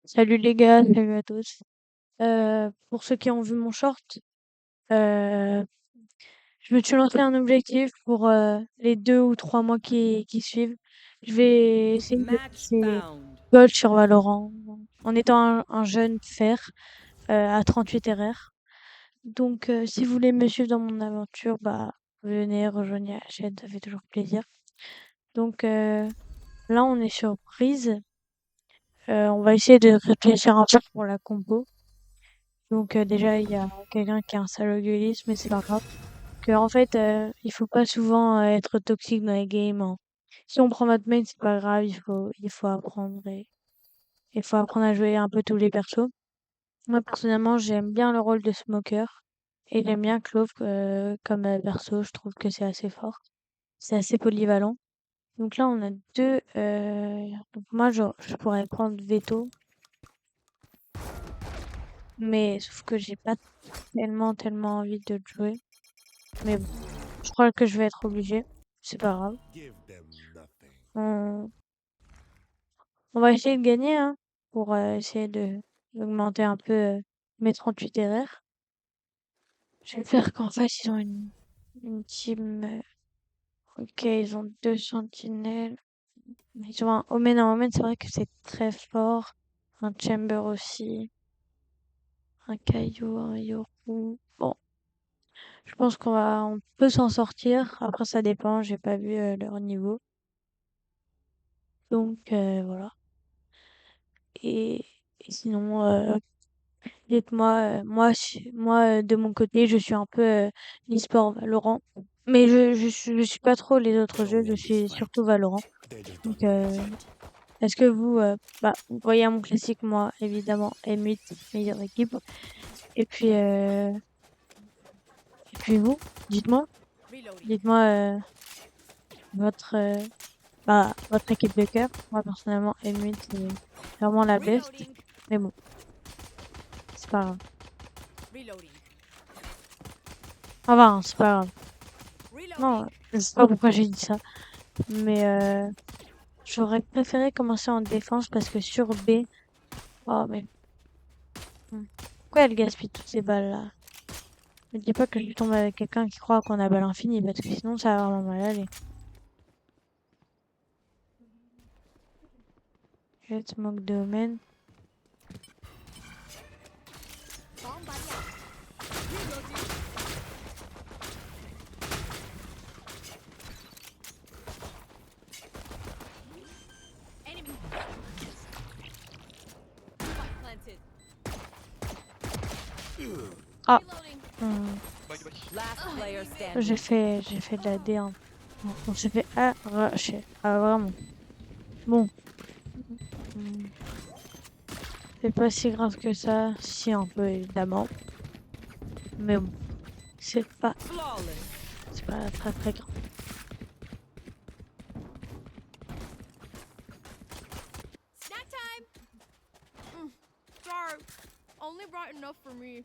Salut les gars, salut à tous. Pour ceux qui ont vu mon short, euh, je me suis lancé un objectif pour les 2 ou 3 mois qui suivent. Je vais essayer de Match passer found. gold sur Valorant en étant un jeune fer à 38 RR. Donc si vous voulez me suivre dans mon aventure, bah venez rejoindre la chaîne, ça fait toujours plaisir. Donc là on est sur prise. On va essayer de réfléchir un peu pour la compo. Donc déjà, il y a quelqu'un qui a un sale algorithme, mais c'est pas grave. Que en fait, il faut pas souvent être toxique dans les games, hein. Si on prend notre main, c'est pas grave, il faut apprendre et il faut apprendre à jouer un peu tous les persos. Moi, personnellement, j'aime bien le rôle de smoker et j'aime bien Clove comme perso. Je trouve que c'est assez fort. C'est assez polyvalent. Donc là, on a deux. Donc moi, je pourrais prendre Veto, mais sauf que j'ai pas tellement envie de le jouer. Mais bon. Je crois que je vais être obligée. C'est pas grave. On, on va essayer de gagner, hein, pour essayer de d'augmenter un peu mes 38 RR. J'espère qu'en face, ils ont une team. Ok, ils ont 2 sentinelles. Ils ont un Omen. Un Omen, c'est vrai que c'est très fort. Un Chamber aussi. Un Caillou, un Yoru. Bon, je pense on peut s'en sortir. Après, ça dépend. J'ai pas vu leur niveau. Donc, voilà. Et, et sinon, dites-moi, moi, de mon côté, je suis un peu l'e-sport Valorant. Mais je suis pas trop les autres jeux, je suis surtout Valorant. Donc, est-ce que vous, bah, vous voyez mon classique, moi, évidemment, M8, meilleure équipe. Et puis, euh, et puis vous, dites-moi, Reloading. dites-moi votre, votre équipe de cœur. Moi, personnellement, M8, c'est vraiment la best. Reloading. Mais bon, c'est pas grave. Reloading. Enfin, c'est pas grave. Non, Reloading. je sais pas pourquoi j'ai dit ça. Mais j'aurais préféré commencer en défense parce que sur B, oh mais pourquoi elle gaspille toutes ces balles-là? Ne dis pas que je tombe avec quelqu'un qui croit qu'on a balle infinie parce que sinon ça va vraiment mal aller. Jet smoke domaine. Bomb buddy out. Reloading. Enemy. Spike planted. Ah, Reloading. hmm, Last player j'ai standing. fait de la D, hein. On s'est fait arracher. Ah vraiment. Bon, hmm, c'est pas si grave que ça, si un peu évidemment. Mais bon, c'est pas, Flawless. c'est pas très grave. Snack time. Sorry. Only brought enough for me.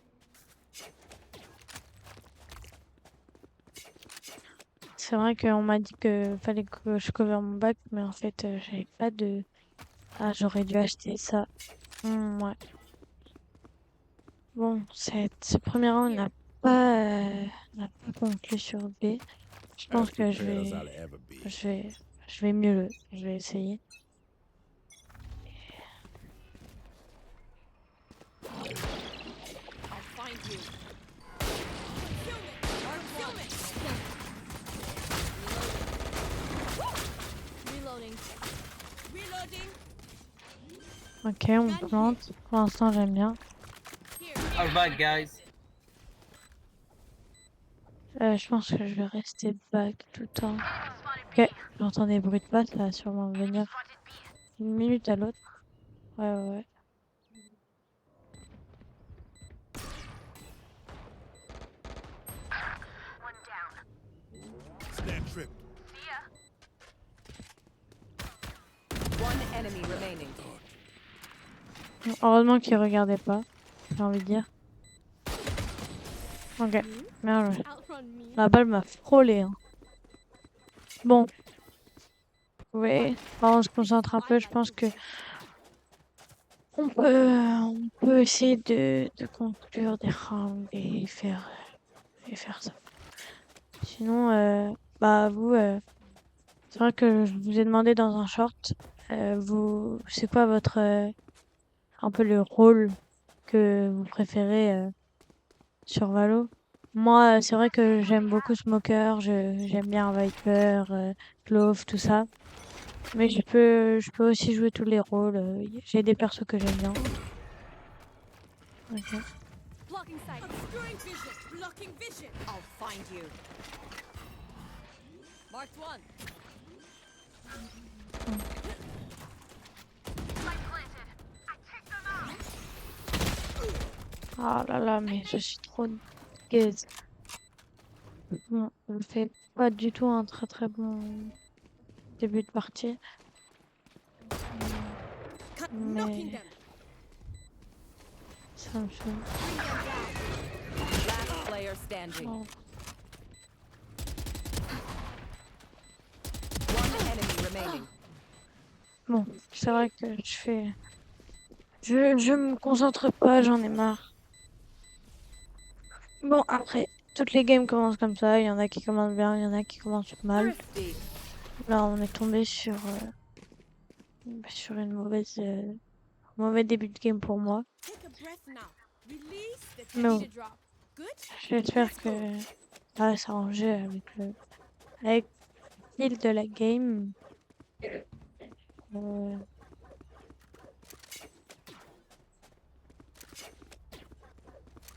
C'est vrai qu'on m'a dit que fallait que je cover mon bac, mais en fait, j'avais pas de. Ah, j'aurais dû acheter ça. Ouais. Bon, ce premier round Here. n'a pas conclu sur B. Je pense que je vais, je vais essayer. I'll find you. Concealment. Reloading. Reloading. Ok, on plante. Pour l'instant, j'aime bien. Here. Alright, guys. Je pense que je vais rester back tout le temps. Ok, j'entends des bruits de pas, ça va sûrement venir une minute à l'autre. Ouais. One enemy remaining. Heureusement qu'ils regardaient pas, j'ai envie de dire. Ok, bien joué. Outrun me. La balle m'a frôlé, hein. Bon, ouais, on se concentre un peu. Je pense que On peut essayer de conclure des rounds et faire ça. Sinon, bah vous, c'est vrai que je vous ai demandé dans un short, c'est quoi votre un peu le rôle que vous préférez sur Valo? Moi, c'est vrai que j'aime beaucoup Smoker, j'aime bien Viper, Clove, tout ça. Mais je peux aussi jouer tous les rôles. J'ai des persos que j'aime bien. Ok. Blocking sight. Obscuring vision. Blocking vision. I'll find you. Marked one. Ah là là, mais je suis trop gaze. Bon, je fais pas du tout un très très bon début de partie. Knocking Mais them. ça me saoule. Bring them down. Last player standing. Oh. One enemy remaining. Bon, c'est vrai que je me concentre pas, j'en ai marre. Bon, après, toutes les games commencent comme ça. Il y en a qui commencent bien, il y en a qui commencent mal. Thrifty. Là, on est tombé sur une mauvais début de game pour moi. Take a breath now. Release the Mais bon, tension drop. Good. j'espère que ça va s'arranger avec le fil de la game. Euh,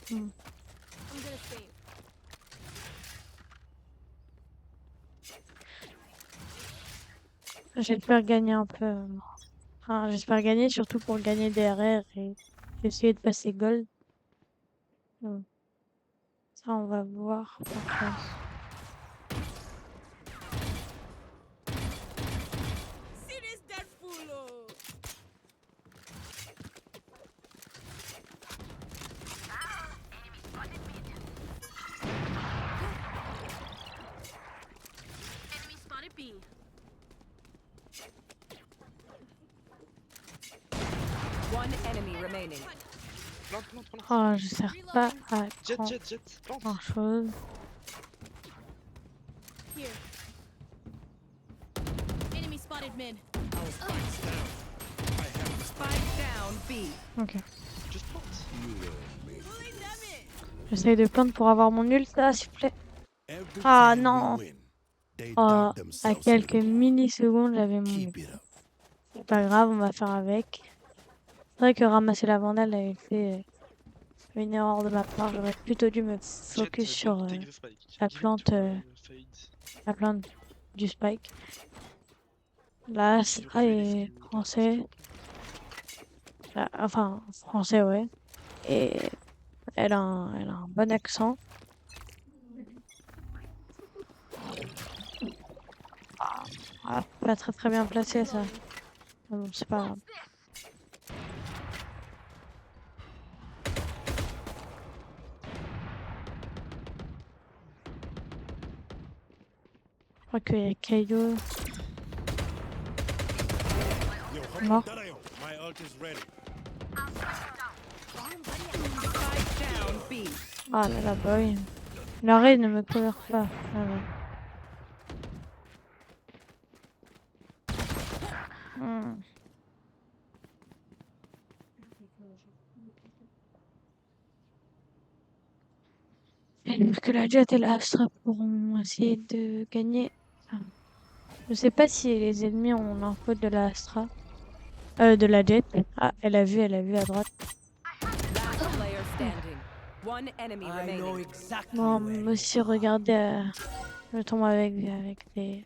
hmm. I'm gonna save. J'espère gagner un peu. Enfin, j'espère gagner surtout pour gagner des RR et essayer de passer gold. Hmm. Ça, on va voir. Après. See this dead fool. Oh. Enemy spotted B. One enemy remaining. Plante, plante, plante. Oh, je sers pas à Jet, jet, jet. Plante. grand chose. Here. Enemy spotted mid. Spike down B. Ok. Juste plante. Pulling them in. J'essaye de plaindre pour avoir mon ult là, s'il vous plaît. Ah non. Oh, à quelques millisecondes, j'avais mon ult. C'est pas grave, on va faire avec. C'est vrai que ramasser la vandale avait fait une erreur de ma part. J'aurais plutôt dû me focus sur la plante, la plante du spike. Là, Astra est français. Enfin, français, ouais. Et elle a un bon accent. Ah, pas très très bien placé ça. Mais bon, c'est pas grave. Je crois qu'il y a Kaido. Mort. My ult is ready. Spike down B. Ah là là, bah oui. L'arrêt ne me couvre pas. Ah ouais. Hmm. J'espère que la Jet et la Astra pourront essayer de gagner. Enfin, je sais pas si les ennemis ont l'info de la Astra. De la Jet. Ah, elle a vu à droite. Last player standing. One enemy remaining. Bon, moi aussi, regardez, je tombe avec des...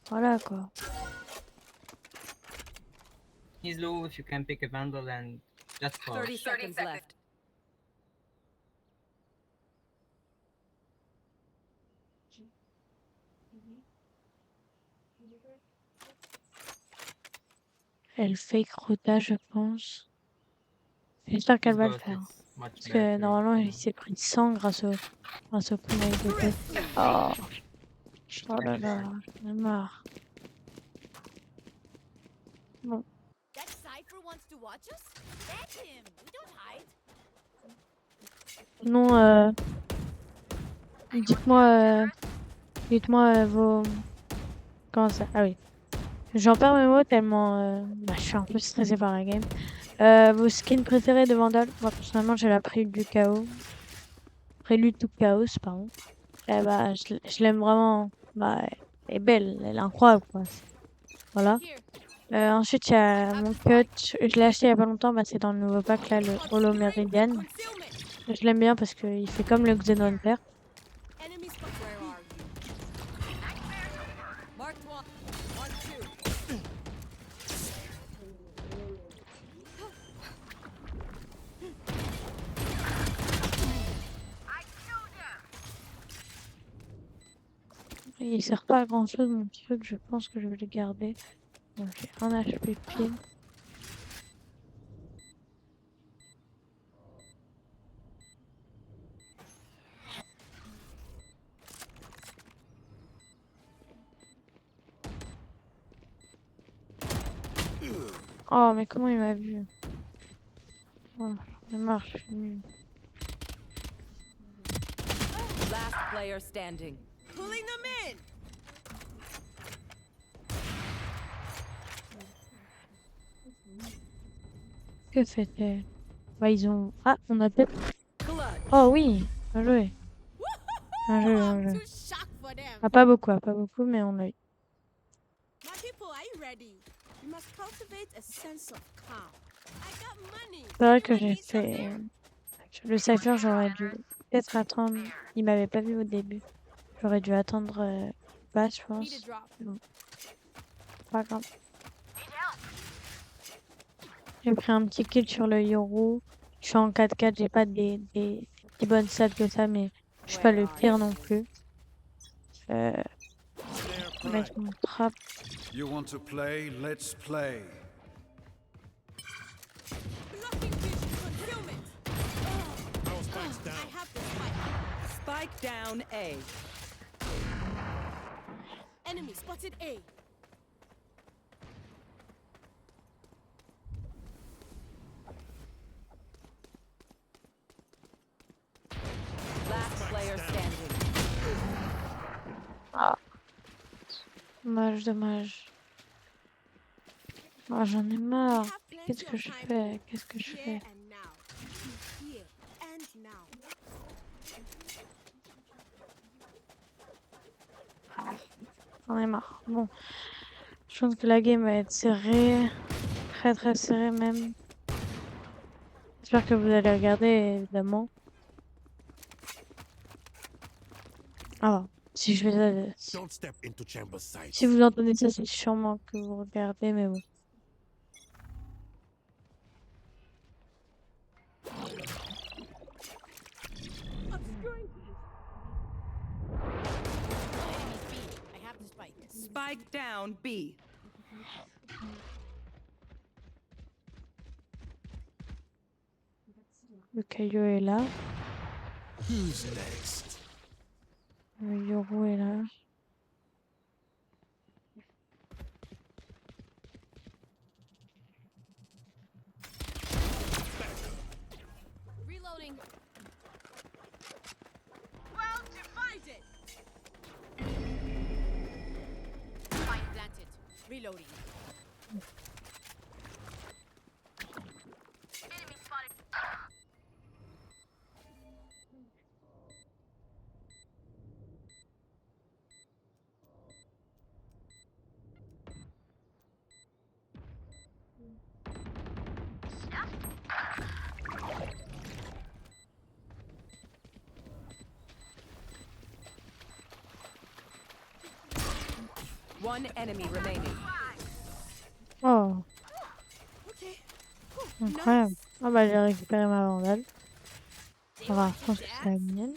Voilà, quoi. He's low if you can pick a vandal and just call. 30 seconds left. Elle fake Rota, je pense. J'espère qu'elle va le faire. Parce que normalement, il s'est pris 100 grâce au punais de tête. Oh, oh là là, j'en ai marre. Bon, That cipher wants to watch us? Let him. We don't hide. Sinon, dites-moi vos... Comment ça? Ah oui. J'en perds mes mots tellement je suis un peu stressée par la game. Vos skins préférés de Vandal? Moi, personnellement, j'ai la Prélude du Chaos. Prélude du Chaos, pardon. Bah, je l'aime vraiment. Bah, elle est belle, elle est incroyable, quoi. Voilà. Here. Ensuite, il y a mon cut. Je l'ai acheté il y a pas longtemps. Bah, c'est dans le nouveau pack, là, le Holo Meridian. Concealment. Je l'aime bien parce qu'il fait comme le Xenon Père. Enemy spot. Where are you? Marked one. 1, 2. Il sert pas à grand chose, mon truc. Je pense que je vais le garder. Donc, j'ai un HP pile. Oh, mais comment il m'a vu? Oh, j'en ai marre, je suis nulle. Last player standing. Pulling them in. Que fait-elle? Bah, ils ont... Ah, on a peut-être... Clutch. Oh oui, bien joué. Bien joué, bien I'm joué. too shocked for them. Ah, pas beaucoup, mais on a eu. My people, are you ready? You must cultivate a sense of calm. I got money. C'est vrai que Anyone j'ai need some fait... air? Le cypher, j'aurais dû peut-être attendre... Il m'avait pas vu au début. J'aurais dû attendre basse, je Need a pense. drop. Pas grave. J'ai pris un petit kill sur le Yoru. Je suis en 4-4, j'ai pas des si bonnes stats que ça, mais je suis pas le pire non plus. Je vais mettre mon trap. You want to play? Let's play. Blocking vision. Concealment. I have the spike. Spike down A. Enemy spotted A. Last player standing. Dommage, dommage. Oh, j'en ai marre. We have plenty Qu'est-ce que of je time. fais? Qu'est-ce que je Here fais? and now. Here and now. J'en ai marre. Bon, je pense que la game va être serrée. Très très serrée même. J'espère que vous allez regarder, évidemment. Ah, si je fais ça... Don't step into chamber sight. Si vous entendez ça, c'est sûrement que vous regardez, mais bon. Obscuring. Enemy's B. I have the spike. Spike down B. Le Kaio est là. Who's next? Le Yoru est là. Reloading. Well divided. Spike planted. Reloading. Enemy spotted. One enemy remaining. Oh, Okay. incroyable. Ah bah j'ai récupéré ma vandale. Ça va, je pense que c'est la mienne.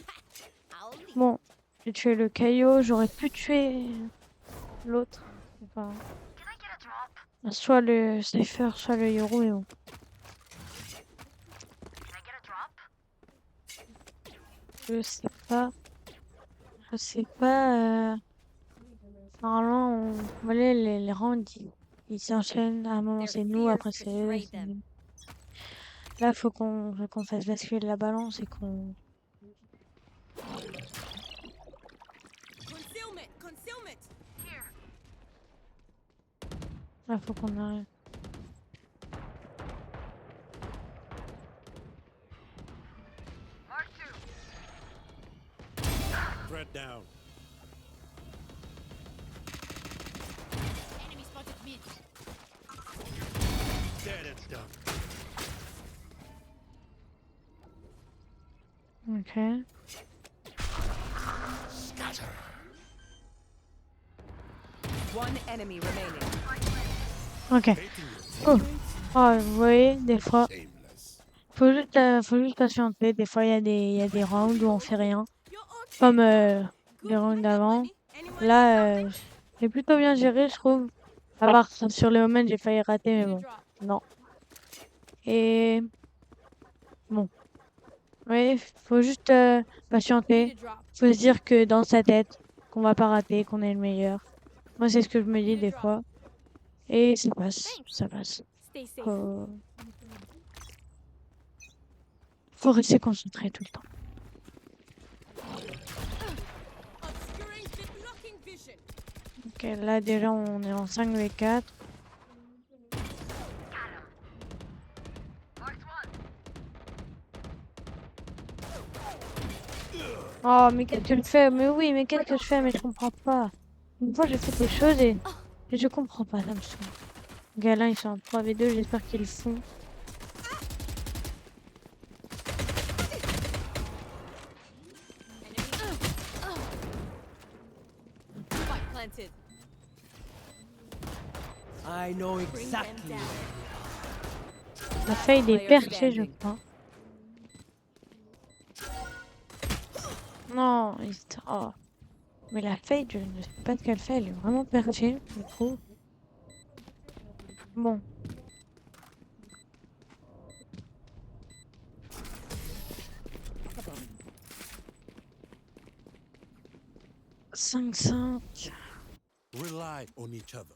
I'll leave. Bon, j'ai tué le Kaio. J'aurais pu tuer l'autre. Enfin, soit le Cypher, soit le Yoru, mais bon. Je sais pas. Je sais pas. Normalement, vous voyez, les rounds, ils s'enchaînent. À un moment, Their c'est nous, fears après, c'est eux. betrayed c'est them. nous. Là, faut qu'on fasse basculer la balance et qu'on... Concealment! Concealment! Là, faut qu'on arrive. Threat down. Enemy spotted mid. Dead and done. Ok. One enemy remaining. Ok. Hating your Oh. Oh, vous voyez, des fois, shameless. faut juste patienter. Des fois, il y a des rounds où on fait rien. You're okay. Comme Good, les you rounds got d'avant. money? Anyone Là, need something? j'ai plutôt bien géré, je trouve. À part sur les moments, j'ai failli rater, mais Need a bon, drop. non. Et bon, oui, faut juste patienter. Need a drop. Faut se dire que dans sa tête, qu'on va pas rater, qu'on est le meilleur. Moi, c'est ce que je me dis Need a des drop. fois. Et ça passe, ça passe. Stay safe. Faut rester concentré tout le temps. Obscuring the blocking vision. Ok, là déjà on est en 5v4. Oh, mais qu'est-ce que je fais? Mais oui, mais qu'est-ce que je fais? Mais je comprends pas. Une fois, j'ai fait des choses et je comprends pas, ça me saoule. Les gars, là, ils sont en 3v2, j'espère qu'ils le font. Spike planted. I know Bring them exactly. down. La feuille des Player perchés, je standing. crois. Non, oh. Mais la feuille, je ne sais pas ce qu'elle fait, elle est vraiment perchée, je trouve. Bon. Cinq 5. Rely on each other.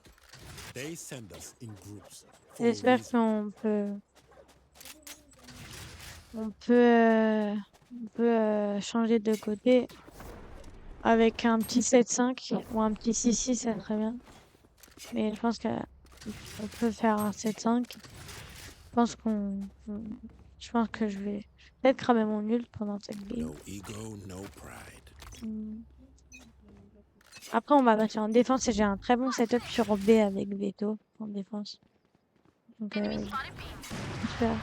They send us in groups. for a J'espère reason. on peut changer de côté avec un petit 7-5 ou un petit 6-6, ça serait bien. Mais je pense qu'on peut faire un 7-5. Je pense que je vais peut-être cramer mon ult pendant cette game. No ego, no pride. Hmm. Après, on va passer en défense et j'ai un très bon setup sur B avec Veto en défense. Donc, j'espère.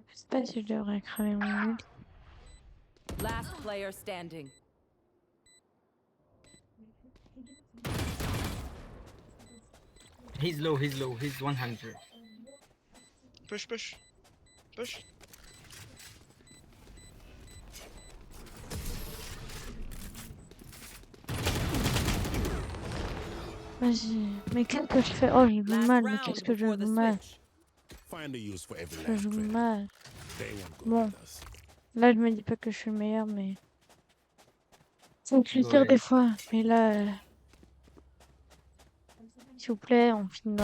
Je sais pas si je devrais cramer mon ult. Last player standing. He's low, he's 100. Push, push. Push. Vas-y. Mais qu'est-ce que je fais? Oh, j'ai du Last mal. Mais round qu'est-ce que je before the joue mal? switch. Find a use for every Je last joue credit. mal. They won't go Bon. with us. Là, je me dis pas que je suis le meilleur, mais... Faut que je tire Ouais. des fois. Mais là... S'il vous plaît, on finit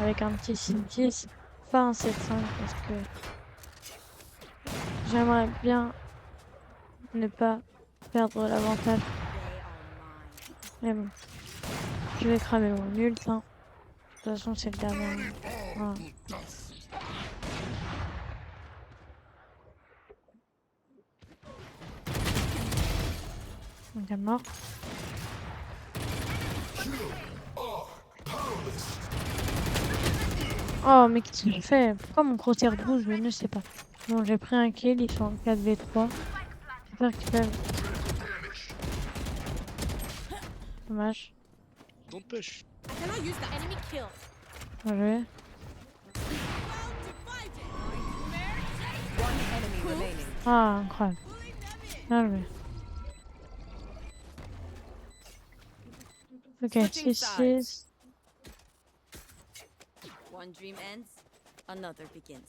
avec un petit 6-10. Pas un 7-5 parce que... J'aimerais bien ne pas perdre l'avantage. They are mine. Mais bon. Je vais cramer mon ult. Hein. De toute façon, c'est le dernier. Voilà. Donc, elle est mort. Oh, mais qu'est-ce que j'ai fait? Pourquoi mon crosshair bouge? Je ne sais pas. Bon, j'ai pris un kill, ils sont en 4v3. J'espère qu'ils peuvent. Dommage. Don't push. I cannot use that. Enemy kill. Bien joué. Well divided. One enemy remaining. Ah, incroyable. Pulling them in. Bien joué. Ok, Switching 6-6. One dream ends, another begins.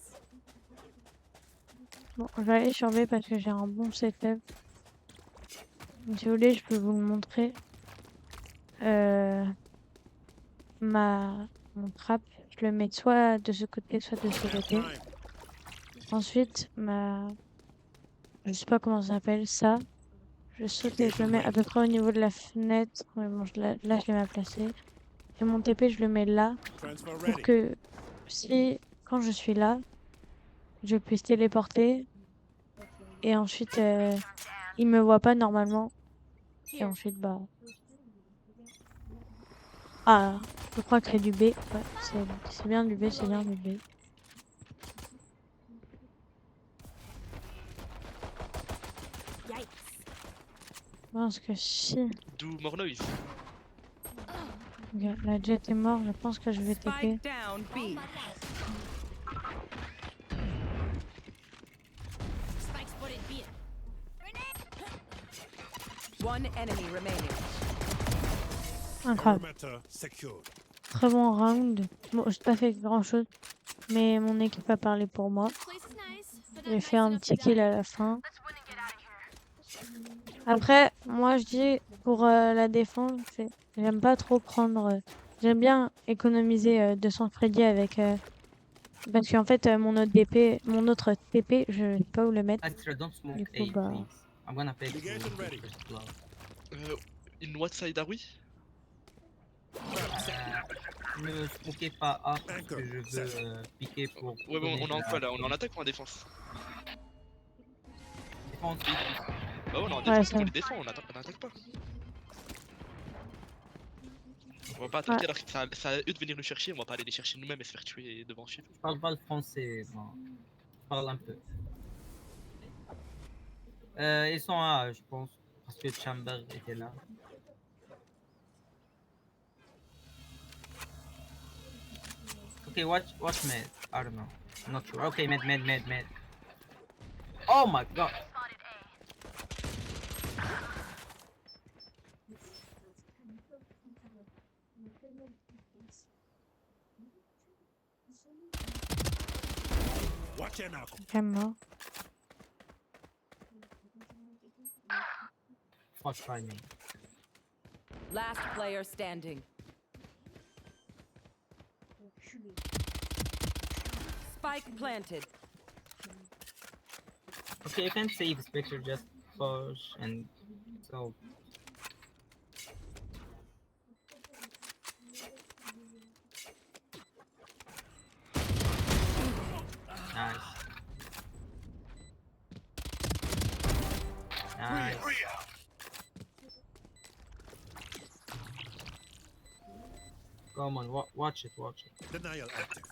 Bon, je vais aller sur B parce que j'ai un bon setup. Donc, si vous voulez, je peux vous le montrer. Mon trap, je le mets soit de ce côté, soit de ce côté. Time. Ensuite, je sais pas comment ça s'appelle, ça. Je saute et je le mets à peu près au niveau de la fenêtre. Mais bon, là, je l'ai mal placé. Et mon TP, je le mets là Transfer pour ready. que quand je suis là, je puisse téléporter. Et ensuite, il me voit pas normalement. Et ensuite, bah. Ah, je crois que c'est du B. Ouais, c'est bien du B, c'est bien du B. Yikes. Parce que si Do more noise. ok, la jet est mort, je pense que je vais TP. Spike down B. Spike spotted B. One enemy remaining. Incroyable. Perimeter secured. Très bon round. Bon, j'ai pas fait grand chose, mais mon équipe a parlé pour moi. Place is nice, but not J'ai nice fait un enough petit to kill die. à la fin. Après, moi je dis pour la défense, j'aime pas trop prendre. J'aime bien économiser 200 crédits avec. Parce qu'en fait, mon autre TP, je sais pas où le mettre. Astra, don't smoke Du A, coup, bah. please. I'm gonna pick Negation ready. first blood. In what side are we? Ne smokez pas A parce Anchor, que je veux set. piquer pour. Ouais, bon, on est en quoi là? On est en la attaque ou en défense? défense. Bah ouais, on est en Ouais, défense, ça. on les défend, on attaque pas. On va pas Ouais. attaquer alors que ça à eux de venir nous chercher, on va pas aller les chercher nous-mêmes et se faire tuer devant chez nous. Je parle pas le français, bon. Je parle un peu. Ils sont A, je pense, parce que Chamber était là. Okay, watch mid. I don't know. I'm not sure. Okay, mid. Oh my god. Watch your knuckle. Vraiment. Fuck timing. Last player standing. Spike planted. Okay, you can save this picture, just push and so. Nice. Nice. Come on, watch it. Denial active.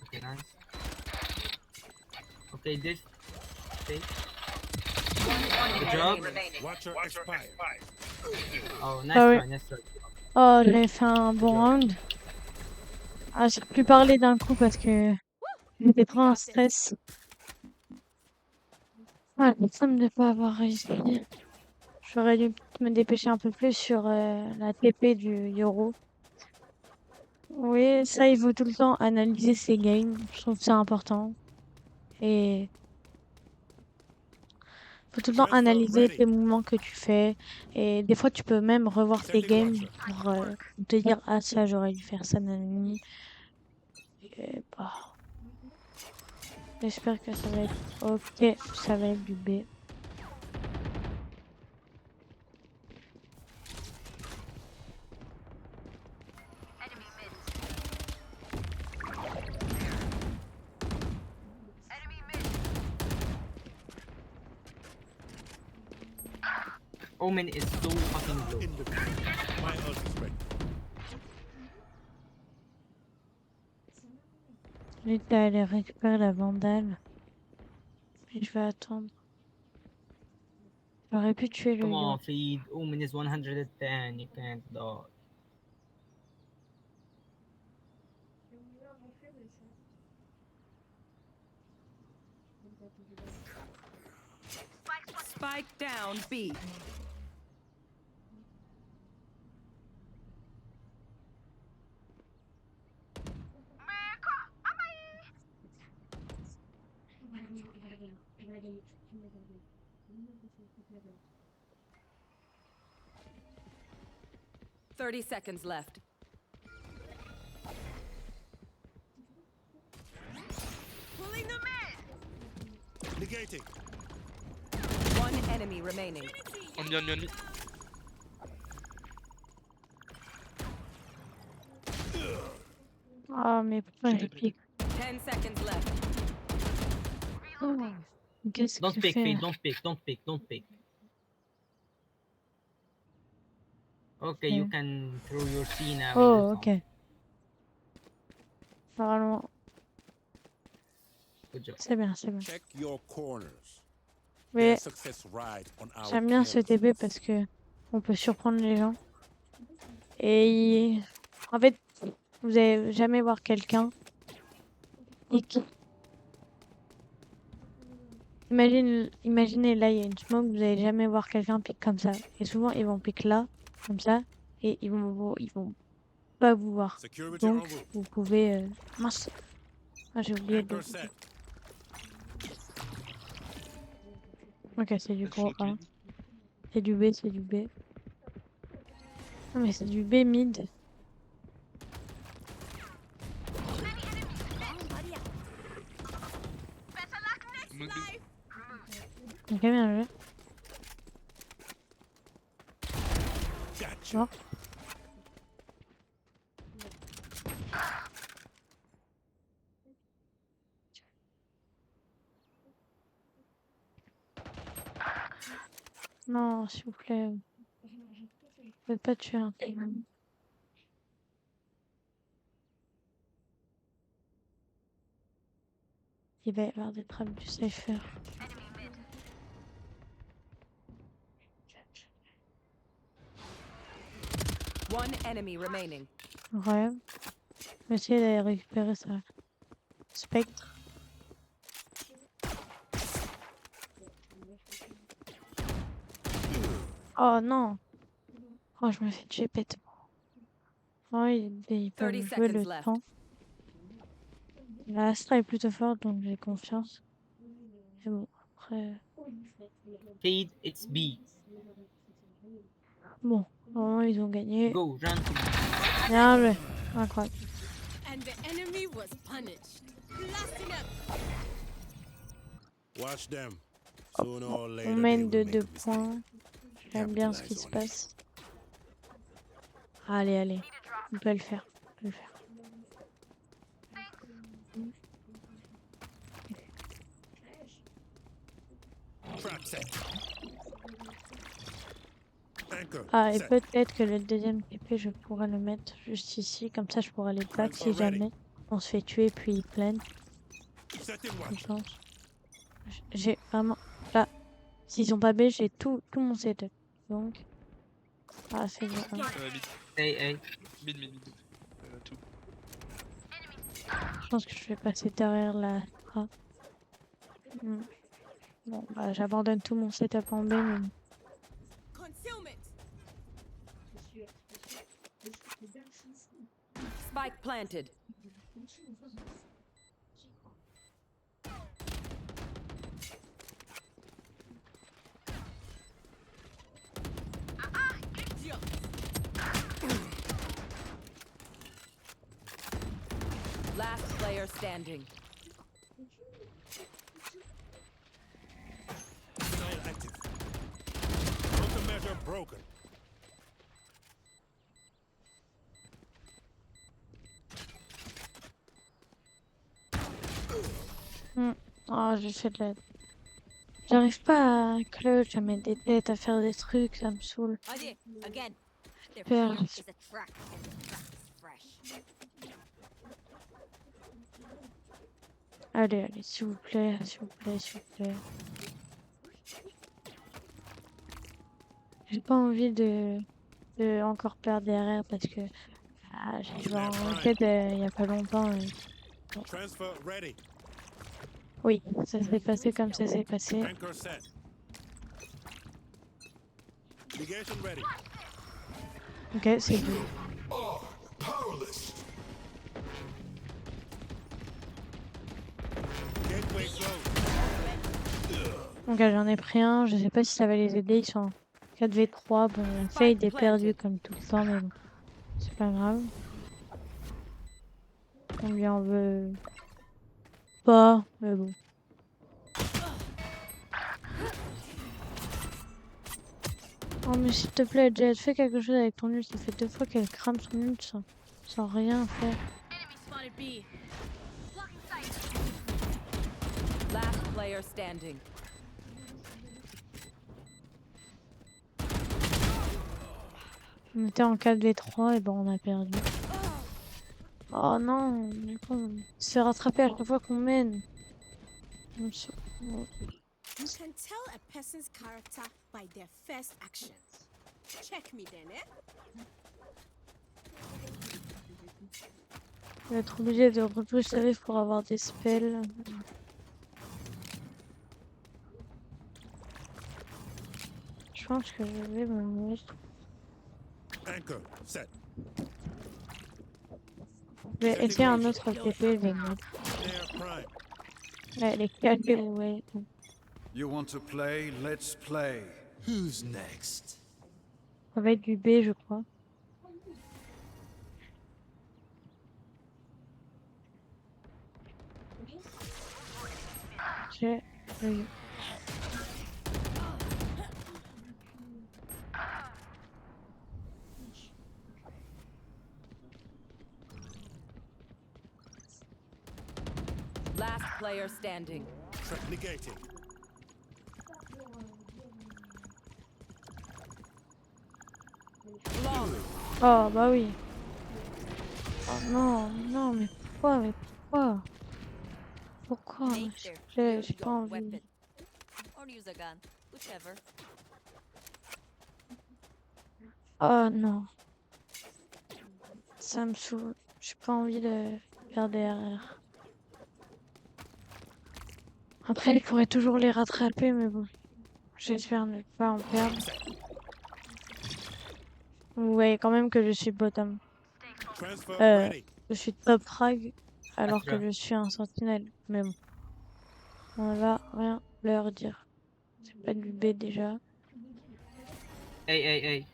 Okay, nice. Okay, this. Okay. Good job. Watcher expired. Oh, nice Sorry. try. Oh, j'ai fait un bon round. Ah, j'ai plus parlé d'un coup parce que j'étais trop en stress. Ah, le somme de pas avoir réussi. J'aurais dû me dépêcher un peu plus sur la TP du Euro. Oui, ça, il faut tout le temps analyser ses games. Je trouve que c'est important. Et faut tout le temps Transfer analyser ready. tes mouvements que tu fais. Et des fois, tu peux même revoir tes Sending games watcher. pour te dire, ah, ça, j'aurais dû faire ça, nanani. Et bah, j'espère que ça va être ok. Ça va être du B. Omen is so fucking low. In the my ult is ready. J'étais allé récupérer la vandale. Et je vais attendre. J'aurais pu tuer le Come lion. on, feed. Omen is 110. You can't dodge. Spike down B. 30 seconds left. Pulling them in. Negating. One enemy remaining. On me, on me, on me. Ah, mais pourquoi je pique? 10 seconds left. Qu'est-ce Don't que pick, fait? Pete. Don't pick. Don't pick. Don't pick. Okay, you Okay. can throw your C now. Oh, ok. Normalement, Good job. c'est bien, c'est bien. Check your corners. Mais Their success ride on our j'aime bien ce TP carelessness. parce que on peut surprendre les gens. Et en fait, vous allez jamais voir quelqu'un pique. Imaginez là, il y a une smoke, vous allez jamais voir quelqu'un pique comme ça. Et souvent, ils vont pique là, comme ça, et ils vont pas vous voir. Security en Donc, route. vous pouvez. Mince. Ah, j'ai oublié de. Anchor set. Ok, c'est du Elle gros flotte, A. lui. C'est du B, c'est du B. Non, mais c'est du B mid. Mode B. Ok, bien joué. Gotcha. Bon. Non, s'il vous plaît. Faites pas tuer un team. Il va y avoir des trappes du cypher. One enemy remaining. Ouais. Je vais essayer d'aller récupérer ça. Spectre. Oh non. Oh, je me fais tuer bêtement. Oh, ils peuvent 30 jouer le seconds left. temps. La Astra est plutôt forte, donc j'ai confiance. Mais bon, après... Pete, it's B. Bon, normalement, ils ont gagné. Go, run to B. Bien joué. Incroyable. And the enemy was punished. Blasting up. Watch them. Sooner or later, On they mène will de make 2 a mistake. points. J'aime bien ce qui se passe. Allez, allez. On peut le faire. On peut le faire. Trap set. Anchor Ah, et set. peut-être que le deuxième TP, je pourrais le mettre juste ici. Comme ça, je pourrais les back si jamais on se fait tuer puis ils plannent. Set in Je watch. pense. J'ai vraiment... Là, s'ils sont pas B, j'ai tout mon setup. Donc... Ah, c'est bien. Mid, A. mid, mid. Tout. Je pense que je vais passer derrière la... Ah. Bon, bah, j'abandonne tout mon setup en B, mais... Concealment. Spike planted. Last player standing. Denial active. Countermeasure broken. Oh, j'ai fait de la... J'arrive pas à clutch, à mettre des têtes, à faire des trucs, ça me saoule. Idea. Again. Their Fair. plan is a trap and the trap is fresh. Allez, allez, s'il vous plaît, s'il vous plaît, s'il vous plaît. J'ai pas envie de encore perdre derrière parce que j'ai joué en enquête il y a pas longtemps. Transfer ready. Oui, ça s'est passé comme ça s'est passé. Anchor set. Negation ready. Ok, c'est bon. Gateway closed. Donc j'en ai pris un, je sais pas si ça va les aider, ils sont en 4v3. Bon, la fade est perdue comme tout le temps, mais bon, c'est pas grave. On lui en veut pas, mais bon. Oh mais s'il te plaît, Jet, fais quelque chose avec ton ult. Ça fait 2 fois qu'elle crame son ult sans rien faire. Enemy spotted B. Last player standing. On était en 4v3 et ben on a perdu. Oh non, du coup, on se fait rattraper à chaque fois qu'on mène. On se- You can tell a person's character by their first actions. Check me then, eh? On va être obligé de retoucher sa vie pour avoir des spells. Je pense que je vais me mettre. Anchor set. Je vais essayer un autre TP, je vais me mettre. Air prime. Ouais, les 4 ouais. You want to play? Let's play. Who's next? Ça va être du B, je crois. J'ai eu. Last player standing. Trap negated. Long. Oh bah oui. Oh non, non, mais pourquoi, mais pourquoi? Pourquoi? Make S'il their te plaît, fear j'ai pas your envie. weapon. Or use a gun, whichever. Oh non. Ça me saoule. J'ai pas envie de faire des RR. Après, il pourrait toujours les rattraper, mais bon. J'espère ne pas en perdre. Vous voyez quand même que je suis bottom. Transfer Euh, ready. Je suis top frag alors que D'accord. je suis un sentinelle. Mais bon. On va rien leur dire. C'est pas du B déjà. Hey.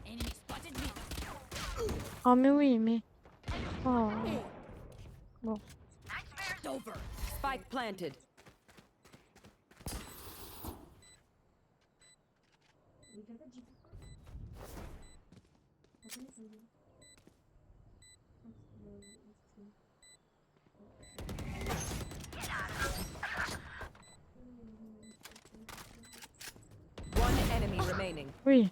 Enemy spotted B. Oh mais oui, mais... Oh. Spike planted. One enemy remaining. Oui.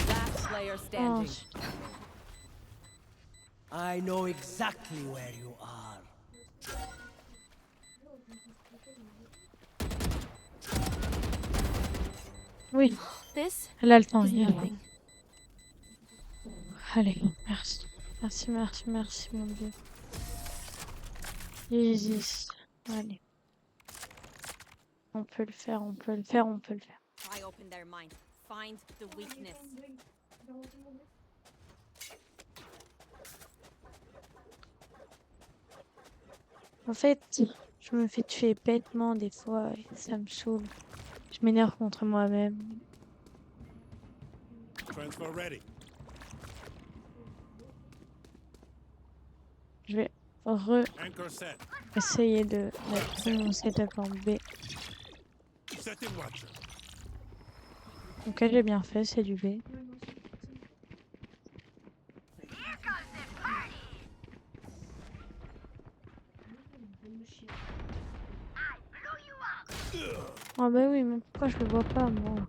Last player Oh, standing. I know exactly where you are. oui. This Elle a le temps. is il y a le temps. nothing. Allez, merci. Merci, mon Dieu. Easy. Allez. On peut le faire. Pry open their mind. Find the weakness. En fait, je me fais tuer bêtement des fois et ça me saoule. Je m'énerve contre moi-même. Transfer ready. Je vais Anchor set. essayer de mettre mon setup en B. Setting watcher. Ok, j'ai bien fait, c'est du B. Oh bah oui, mais pourquoi je le vois pas, moi?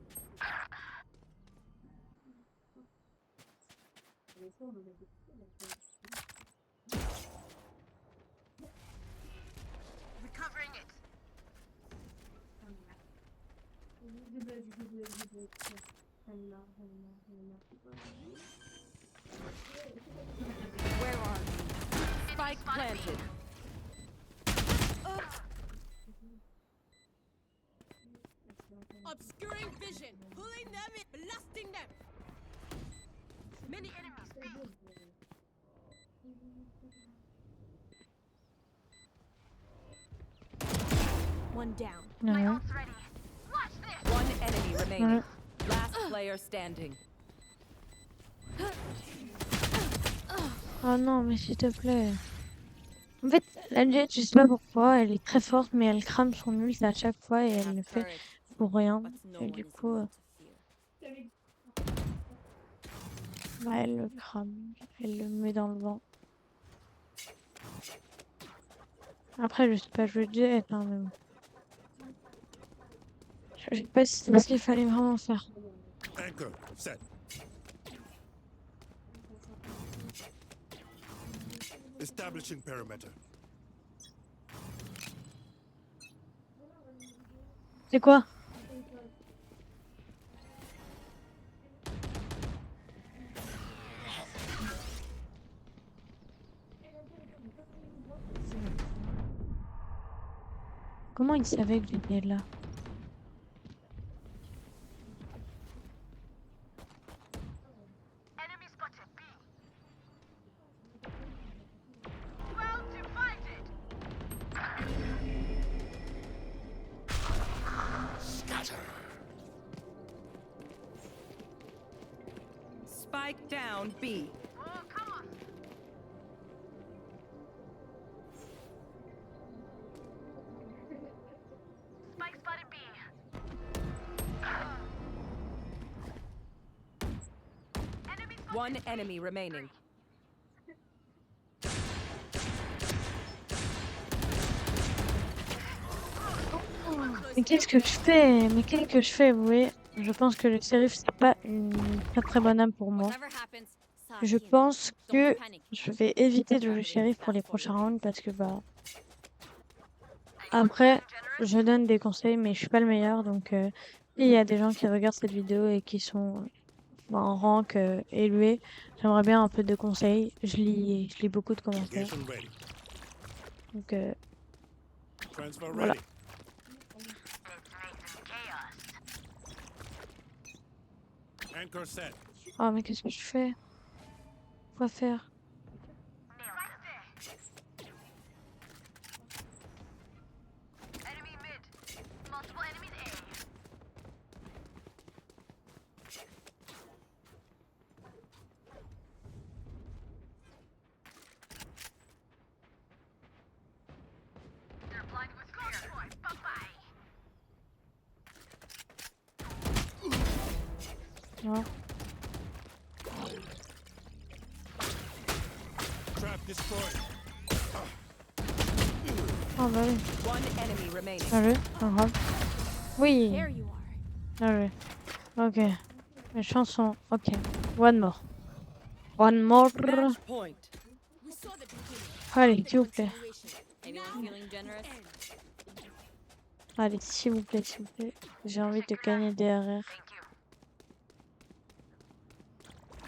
Where are you? Spike planted. Obscuring vision. Pulling them in. Blasting them. One down. Ouais. One enemy Ouais. remaining. Last player standing. Oh non, mais s'il te plaît. En fait, la Jet, je sais pas pourquoi, elle est très forte, mais elle crame son ult à chaque fois et elle Have le fait courage, pour rien. but no Et one du is coup, immune to fear. bah, elle le crame. Elle le met dans le vent. Après, je sais pas jouer Jet, hein, mais bon. Je sais pas si c'est ce qu'il fallait vraiment faire. Anchor set. Establishing perimeter. C'est quoi? Comment il savait que j'étais là? Spike down B. One enemy remaining. Mais qu'est-ce que je fais? Mais qu'est-ce que je fais? Vous voyez, je pense que le shérif, c'est pas une très très bonne âme pour moi. Whatever happens, Je Sakin, pense don't que panic. je vais éviter de jouer shérif pour les prochains rounds parce que bah après je donne des conseils mais je suis pas le meilleur donc il y a des gens qui regardent cette vidéo et qui sont en rank élevé, j'aimerais bien un peu de conseils. Je lis beaucoup de commentaires Engagement ready. donc Transfer voilà. ready. Anchor set. Oh mais qu'est-ce que je fais? Quoi faire? Non. Trap destroyed. Oh bah oui. One enemy remaining. Bien joué, pas grave. Oui, There you are. bien joué. Ok. Les chansons. Ok. One more. One more. Match point. We saw the beginning. Allez, s'il vous plaît. Continuation. Anyone feeling generous? Allez, s'il vous plaît, s'il vous plaît. J'ai envie de gagner derrière.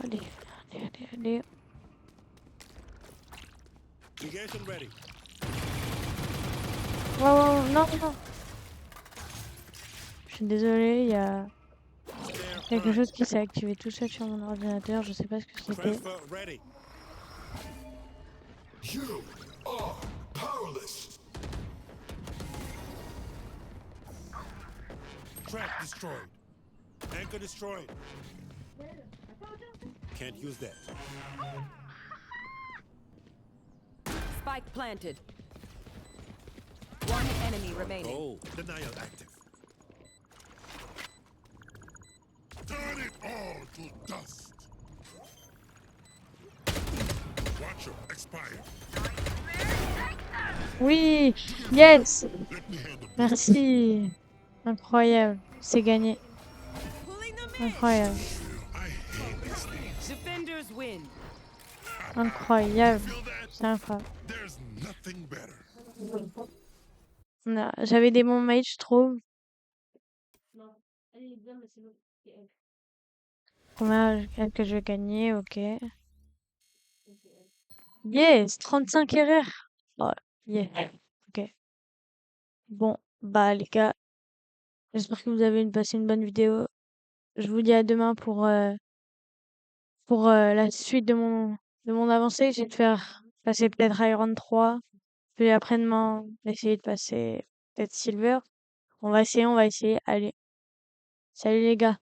Allez, allez, allez, allez. Engagement ready. Wow, non, non. Je suis désolée, il y a Snare quelque prime. chose qui s'est activé tout seul sur mon ordinateur. Je sais pas ce que c'était. Transfer ready. You are powerless. Trap destroyed. Anchor destroyed. Can't use that. Spike planted. One enemy remaining. Oh, denial active. Turn it all to dust. Watcher expired. Oui, yes, Let me handle merci. Incroyable, c'est gagné. Pulling them in. Incroyable, I hate these things. Defenders win. incroyable, Feel that? c'est incroyable. There's nothing better. J'avais des bons mates, je trouve. Combien est-ce que je vais gagner? Ok. Yes, 35 RR. Oh, yeah. Ok. Bon, bah les gars, j'espère que vous avez passé une bonne vidéo. Je vous dis à demain pour la suite de mon avancée, je vais te faire passer peut-être Iron 3, puis après-demain, essayer de passer peut-être Silver. On va essayer. Allez, salut les gars.